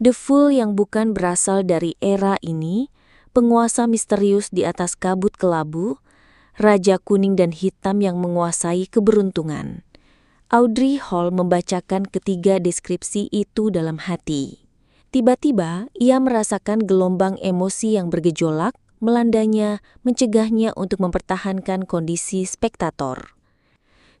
The Fool yang bukan berasal dari era ini, penguasa misterius di atas kabut kelabu, raja kuning dan hitam yang menguasai keberuntungan. Audrey Hall membacakan ketiga deskripsi itu dalam hati. Tiba-tiba, ia merasakan gelombang emosi yang bergejolak, melandanya, mencegahnya untuk mempertahankan kondisi spektator.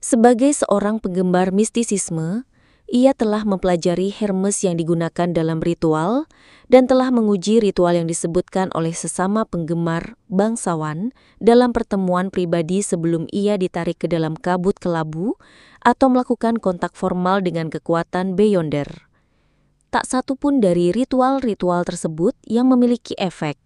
Sebagai seorang penggemar mistisisme, ia telah mempelajari Hermes yang digunakan dalam ritual dan telah menguji ritual yang disebutkan oleh sesama penggemar bangsawan dalam pertemuan pribadi sebelum ia ditarik ke dalam kabut kelabu atau melakukan kontak formal dengan kekuatan Beyonder. Tak satu pun dari ritual-ritual tersebut yang memiliki efek,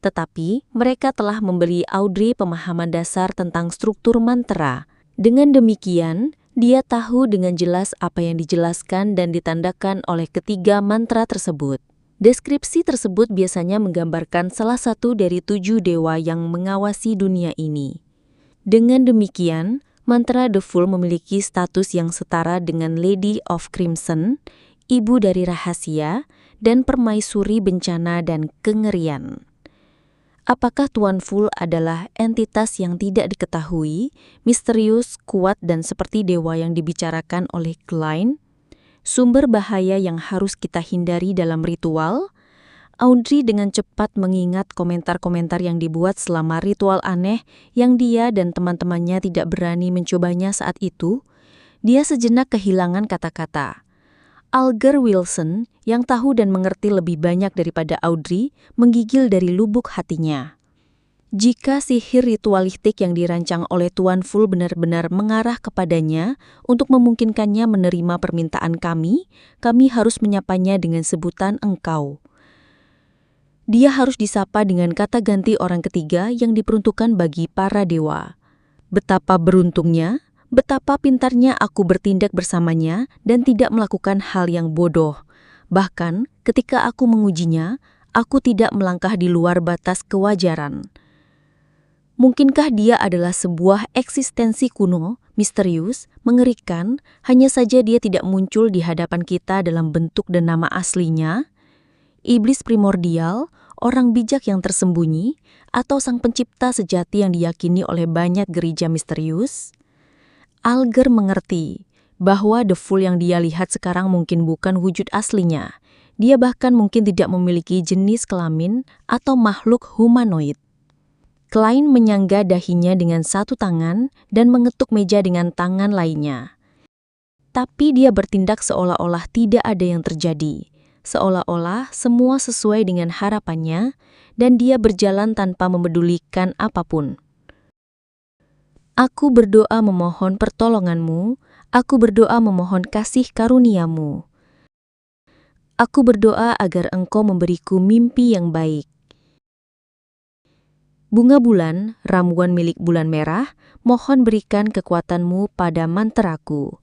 tetapi mereka telah memberi Audrey pemahaman dasar tentang struktur mantra. Dengan demikian, dia tahu dengan jelas apa yang dijelaskan dan ditandakan oleh ketiga mantra tersebut. Deskripsi tersebut biasanya menggambarkan salah satu dari 7 dewa yang mengawasi dunia ini. Dengan demikian, mantra The Fool memiliki status yang setara dengan Lady of Crimson, ibu dari rahasia, dan permaisuri bencana dan kengerian. Apakah Tuan Fool adalah entitas yang tidak diketahui, misterius, kuat, dan seperti dewa yang dibicarakan oleh Klein? Sumber bahaya yang harus kita hindari dalam ritual? Audrey dengan cepat mengingat komentar-komentar yang dibuat selama ritual aneh yang dia dan teman-temannya tidak berani mencobanya saat itu. Dia sejenak kehilangan kata-kata. Alger Wilson, yang tahu dan mengerti lebih banyak daripada Audrey, menggigil dari lubuk hatinya. Jika sihir ritualistik yang dirancang oleh Tuan Fool benar-benar mengarah kepadanya untuk memungkinkannya menerima permintaan kami harus menyapanya dengan sebutan engkau. Dia harus disapa dengan kata ganti orang ketiga yang diperuntukkan bagi para dewa. Betapa beruntungnya, betapa pintarnya aku bertindak bersamanya dan tidak melakukan hal yang bodoh. Bahkan ketika aku mengujinya, aku tidak melangkah di luar batas kewajaran. Mungkinkah dia adalah sebuah eksistensi kuno, misterius, mengerikan, hanya saja dia tidak muncul di hadapan kita dalam bentuk dan nama aslinya? Iblis primordial, orang bijak yang tersembunyi, atau sang pencipta sejati yang diyakini oleh banyak gereja misterius? Alger mengerti bahwa The Fool yang dia lihat sekarang mungkin bukan wujud aslinya. Dia bahkan mungkin tidak memiliki jenis kelamin atau makhluk humanoid. Klein menyangga dahinya dengan satu tangan dan mengetuk meja dengan tangan lainnya. Tapi dia bertindak seolah-olah tidak ada yang terjadi. Seolah-olah semua sesuai dengan harapannya dan dia berjalan tanpa memedulikan apapun. Aku berdoa memohon pertolonganmu, aku berdoa memohon kasih karuniamu. Aku berdoa agar engkau memberiku mimpi yang baik. Bunga bulan, ramuan milik bulan merah, mohon berikan kekuatanmu pada mantraku.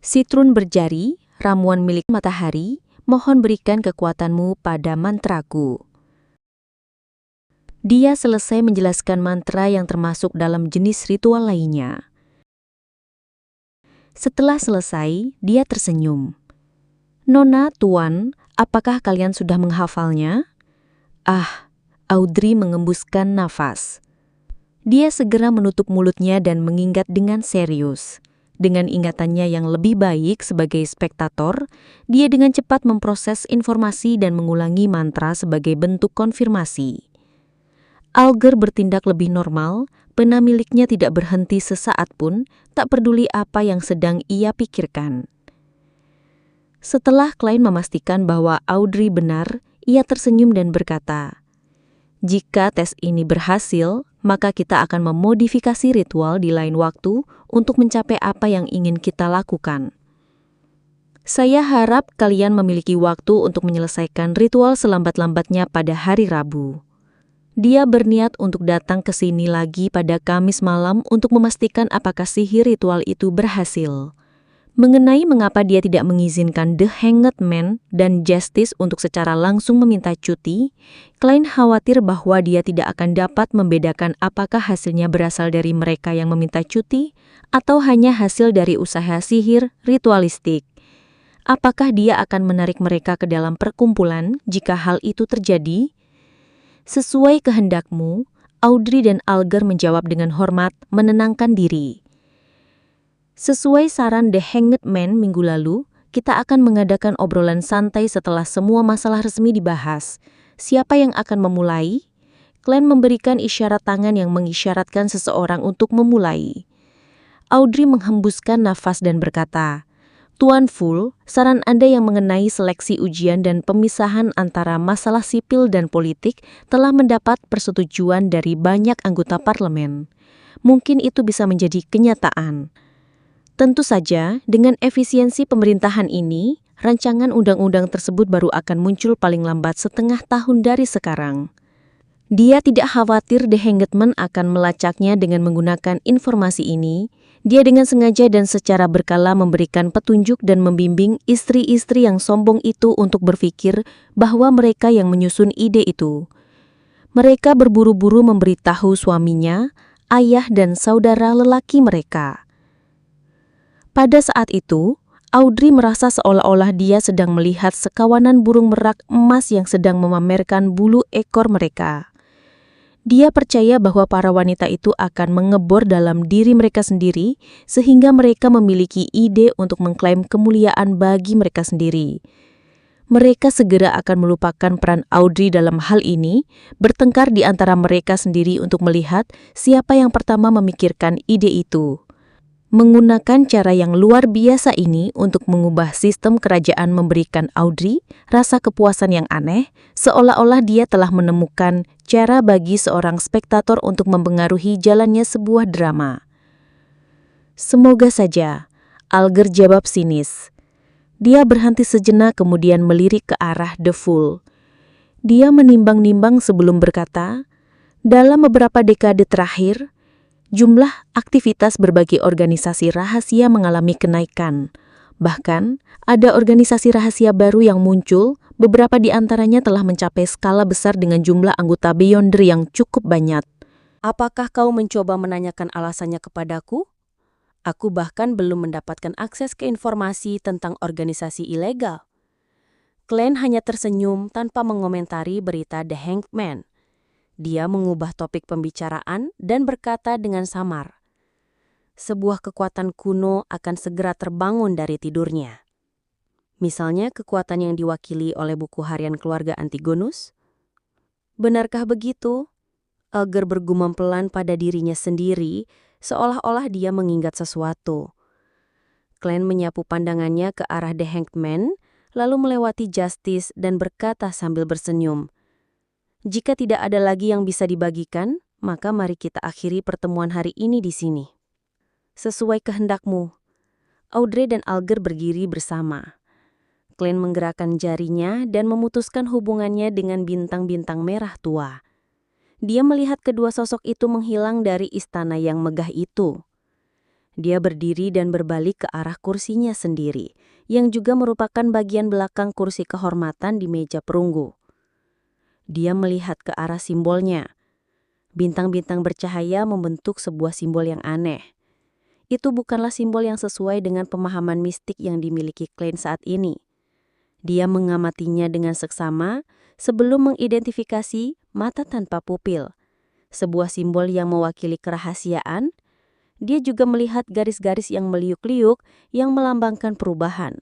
Sitrun berjari, ramuan milik matahari, mohon berikan kekuatanmu pada mantraku. Dia selesai menjelaskan mantra yang termasuk dalam jenis ritual lainnya. Setelah selesai, dia tersenyum. Nona, Tuan, apakah kalian sudah menghafalnya? Audrey mengembuskan nafas. Dia segera menutup mulutnya dan mengingat dengan serius. Dengan ingatannya yang lebih baik sebagai spektator, dia dengan cepat memproses informasi dan mengulangi mantra sebagai bentuk konfirmasi. Alger bertindak lebih normal, pena miliknya tidak berhenti sesaat pun, tak peduli apa yang sedang ia pikirkan. Setelah Klein memastikan bahwa Audrey benar, ia tersenyum dan berkata, "Jika tes ini berhasil, maka kita akan memodifikasi ritual di lain waktu untuk mencapai apa yang ingin kita lakukan. Saya harap kalian memiliki waktu untuk menyelesaikan ritual selambat-lambatnya pada hari Rabu." Dia berniat untuk datang ke sini lagi pada Kamis malam untuk memastikan apakah sihir ritual itu berhasil. Mengenai mengapa dia tidak mengizinkan The Hanged Man dan Justice untuk secara langsung meminta cuti, Klein khawatir bahwa dia tidak akan dapat membedakan apakah hasilnya berasal dari mereka yang meminta cuti atau hanya hasil dari usaha sihir ritualistik. Apakah dia akan menarik mereka ke dalam perkumpulan jika hal itu terjadi? Sesuai kehendakmu, Audrey dan Alger menjawab dengan hormat, menenangkan diri. Sesuai saran The Hanged Man minggu lalu, kita akan mengadakan obrolan santai setelah semua masalah resmi dibahas. Siapa yang akan memulai? Glenn memberikan isyarat tangan yang mengisyaratkan seseorang untuk memulai. Audrey menghembuskan nafas dan berkata, Tuan Full, saran Anda yang mengenai seleksi ujian dan pemisahan antara masalah sipil dan politik telah mendapat persetujuan dari banyak anggota parlemen. Mungkin itu bisa menjadi kenyataan. Tentu saja, dengan efisiensi pemerintahan ini, rancangan undang-undang tersebut baru akan muncul paling lambat setengah tahun dari sekarang. Dia tidak khawatir The Hanged Man akan melacaknya dengan menggunakan informasi ini. Dia dengan sengaja dan secara berkala memberikan petunjuk dan membimbing istri-istri yang sombong itu untuk berpikir bahwa mereka yang menyusun ide itu. Mereka berburu-buru memberitahu suaminya, ayah dan saudara lelaki mereka. Pada saat itu, Audrey merasa seolah-olah dia sedang melihat sekawanan burung merak emas yang sedang memamerkan bulu ekor mereka. Dia percaya bahwa para wanita itu akan mengebor dalam diri mereka sendiri sehingga mereka memiliki ide untuk mengklaim kemuliaan bagi mereka sendiri. Mereka segera akan melupakan peran Audrey dalam hal ini, bertengkar di antara mereka sendiri untuk melihat siapa yang pertama memikirkan ide itu. Menggunakan cara yang luar biasa ini untuk mengubah sistem kerajaan memberikan Audrey rasa kepuasan yang aneh, seolah-olah dia telah menemukan cara bagi seorang spektator untuk mempengaruhi jalannya sebuah drama. Semoga saja, Alger jawab sinis. Dia berhenti sejenak kemudian melirik ke arah The Fool. Dia menimbang-nimbang sebelum berkata, dalam beberapa dekade terakhir, jumlah aktivitas berbagai organisasi rahasia mengalami kenaikan. Bahkan, ada organisasi rahasia baru yang muncul, beberapa di antaranya telah mencapai skala besar dengan jumlah anggota Beyonder yang cukup banyak. Apakah kau mencoba menanyakan alasannya kepadaku? Aku bahkan belum mendapatkan akses ke informasi tentang organisasi ilegal. Glenn hanya tersenyum tanpa mengomentari berita The Hanged Man. Dia mengubah topik pembicaraan dan berkata dengan samar, sebuah kekuatan kuno akan segera terbangun dari tidurnya. Misalnya kekuatan yang diwakili oleh buku harian keluarga Antigonus? Benarkah begitu? Alger bergumam pelan pada dirinya sendiri, seolah-olah dia mengingat sesuatu. Glenn menyapu pandangannya ke arah The Hanged Man, lalu melewati Justice dan berkata sambil bersenyum, jika tidak ada lagi yang bisa dibagikan, maka mari kita akhiri pertemuan hari ini di sini. Sesuai kehendakmu. Audrey dan Alger berdiri bersama. Glenn menggerakkan jarinya dan memutuskan hubungannya dengan bintang-bintang merah tua. Dia melihat kedua sosok itu menghilang dari istana yang megah itu. Dia berdiri dan berbalik ke arah kursinya sendiri, yang juga merupakan bagian belakang kursi kehormatan di meja perunggu. Dia melihat ke arah simbolnya. Bintang-bintang bercahaya membentuk sebuah simbol yang aneh. Itu bukanlah simbol yang sesuai dengan pemahaman mistik yang dimiliki Glenn saat ini. Dia mengamatinya dengan seksama sebelum mengidentifikasi mata tanpa pupil, sebuah simbol yang mewakili kerahasiaan. Dia juga melihat garis-garis yang meliuk-liuk yang melambangkan perubahan.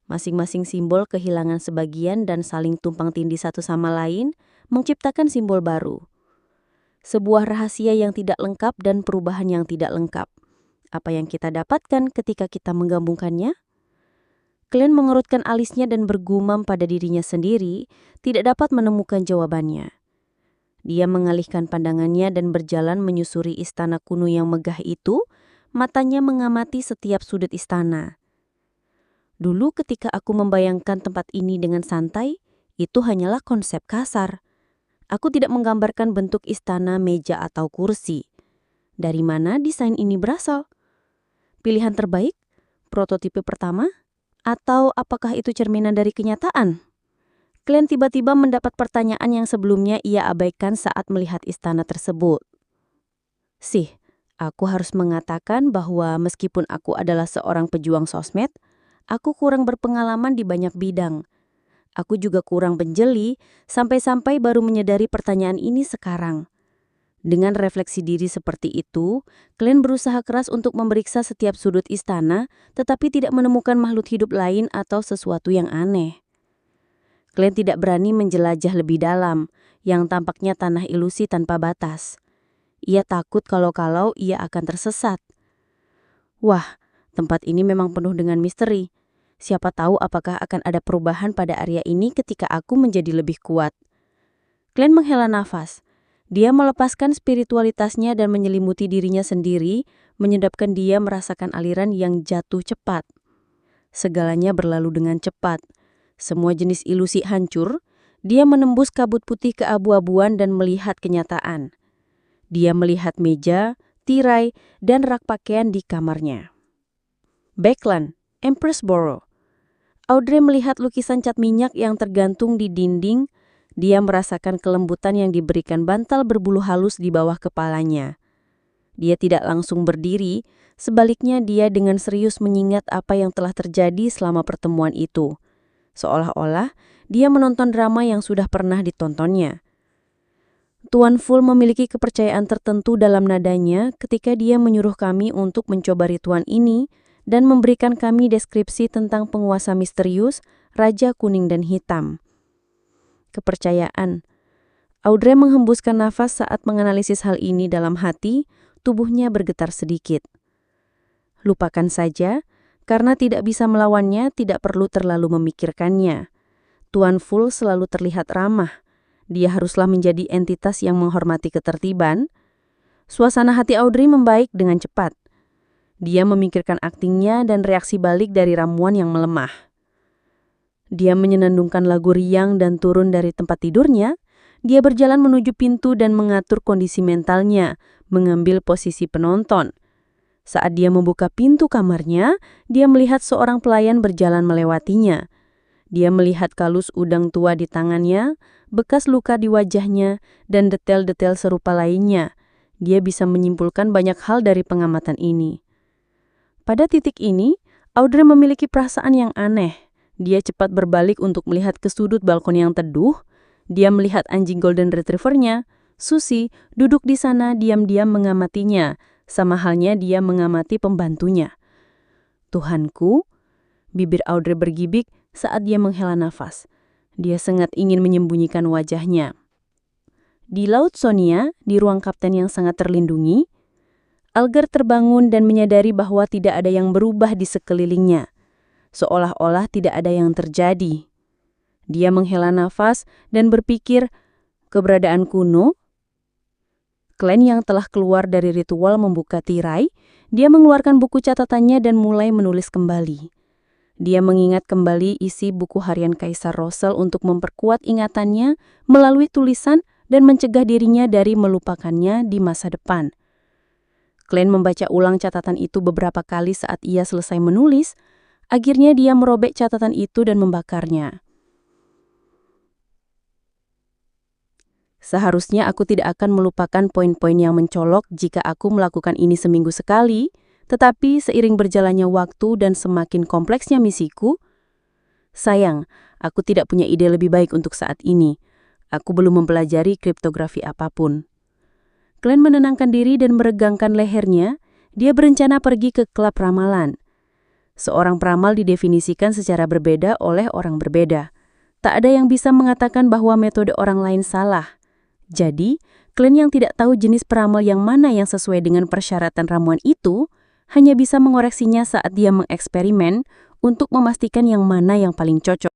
Masing-masing simbol kehilangan sebagian dan saling tumpang tindih satu sama lain, menciptakan simbol baru. Sebuah rahasia yang tidak lengkap dan perubahan yang tidak lengkap. Apa yang kita dapatkan ketika kita menggabungkannya? Glenn mengerutkan alisnya dan bergumam pada dirinya sendiri, tidak dapat menemukan jawabannya. Dia mengalihkan pandangannya dan berjalan menyusuri istana kuno yang megah itu, matanya mengamati setiap sudut istana. Dulu ketika aku membayangkan tempat ini dengan santai, itu hanyalah konsep kasar. Aku tidak menggambarkan bentuk istana, meja, atau kursi. Dari mana desain ini berasal? Pilihan terbaik? Prototipe pertama? Atau apakah itu cerminan dari kenyataan? Glenn tiba-tiba mendapat pertanyaan yang sebelumnya ia abaikan saat melihat istana tersebut. Aku harus mengatakan bahwa meskipun aku adalah seorang pejuang sosmed, Aku kurang berpengalaman di banyak bidang. Aku juga kurang penjeli, sampai-sampai baru menyadari pertanyaan ini sekarang. Dengan refleksi diri seperti itu, Glenn berusaha keras untuk memeriksa setiap sudut istana, tetapi tidak menemukan makhluk hidup lain atau sesuatu yang aneh. Glenn tidak berani menjelajah lebih dalam, yang tampaknya tanah ilusi tanpa batas. Ia takut kalau-kalau ia akan tersesat. Wah, tempat ini memang penuh dengan misteri. Siapa tahu apakah akan ada perubahan pada area ini ketika aku menjadi lebih kuat. Glenn menghela nafas. Dia melepaskan spiritualitasnya dan menyelimuti dirinya sendiri, menyedapkan dia merasakan aliran yang jatuh cepat. Segalanya berlalu dengan cepat. Semua jenis ilusi hancur. Dia menembus kabut putih keabu-abuan dan melihat kenyataan. Dia melihat meja, tirai, dan rak pakaian di kamarnya. Backland, Empress Borough. Audrey melihat lukisan cat minyak yang tergantung di dinding. Dia merasakan kelembutan yang diberikan bantal berbulu halus di bawah kepalanya. Dia tidak langsung berdiri, sebaliknya dia dengan serius mengingat apa yang telah terjadi selama pertemuan itu. Seolah-olah dia menonton drama yang sudah pernah ditontonnya. Tuan Full memiliki kepercayaan tertentu dalam nadanya ketika dia menyuruh kami untuk mencoba ritual ini dan memberikan kami deskripsi tentang penguasa misterius, Raja Kuning dan Hitam. Kepercayaan. Audrey menghembuskan nafas saat menganalisis hal ini dalam hati, tubuhnya bergetar sedikit. Lupakan saja, karena tidak bisa melawannya, tidak perlu terlalu memikirkannya. Tuan Full selalu terlihat ramah. Dia haruslah menjadi entitas yang menghormati ketertiban. Suasana hati Audrey membaik dengan cepat. Dia memikirkan aktingnya dan reaksi balik dari ramuan yang melemah. Dia menyenandungkan lagu riang dan turun dari tempat tidurnya. Dia berjalan menuju pintu dan mengatur kondisi mentalnya, mengambil posisi penonton. Saat dia membuka pintu kamarnya, dia melihat seorang pelayan berjalan melewatinya. Dia melihat kalus udang tua di tangannya, bekas luka di wajahnya, dan detail-detail serupa lainnya. Dia bisa menyimpulkan banyak hal dari pengamatan ini. Pada titik ini, Audrey memiliki perasaan yang aneh. Dia cepat berbalik untuk melihat ke sudut balkon yang teduh. Dia melihat anjing golden retriever-nya, Susie, duduk di sana diam-diam mengamatinya, sama halnya dia mengamati pembantunya. Tuhanku, bibir Audrey bergibik saat dia menghela nafas. Dia sangat ingin menyembunyikan wajahnya. Di Laut Sonia, di ruang kapten yang sangat terlindungi, Algar terbangun dan menyadari bahwa tidak ada yang berubah di sekelilingnya. Seolah-olah tidak ada yang terjadi. Dia menghela nafas dan berpikir, keberadaan kuno. Glenn yang telah keluar dari ritual membuka tirai, dia mengeluarkan buku catatannya dan mulai menulis kembali. Dia mengingat kembali isi buku harian Kaisar Russell untuk memperkuat ingatannya melalui tulisan dan mencegah dirinya dari melupakannya di masa depan. Glenn membaca ulang catatan itu beberapa kali saat ia selesai menulis. Akhirnya dia merobek catatan itu dan membakarnya. Seharusnya aku tidak akan melupakan poin-poin yang mencolok jika aku melakukan ini seminggu sekali, tetapi seiring berjalannya waktu dan semakin kompleksnya misiku, sayang, aku tidak punya ide lebih baik untuk saat ini. Aku belum mempelajari kriptografi apapun. Glenn menenangkan diri dan meregangkan lehernya. Dia berencana pergi ke klub ramalan. Seorang peramal didefinisikan secara berbeda oleh orang berbeda. Tak ada yang bisa mengatakan bahwa metode orang lain salah. Jadi, Glenn yang tidak tahu jenis peramal yang mana yang sesuai dengan persyaratan ramuan itu, hanya bisa mengoreksinya saat dia mengeksperimen untuk memastikan yang mana yang paling cocok.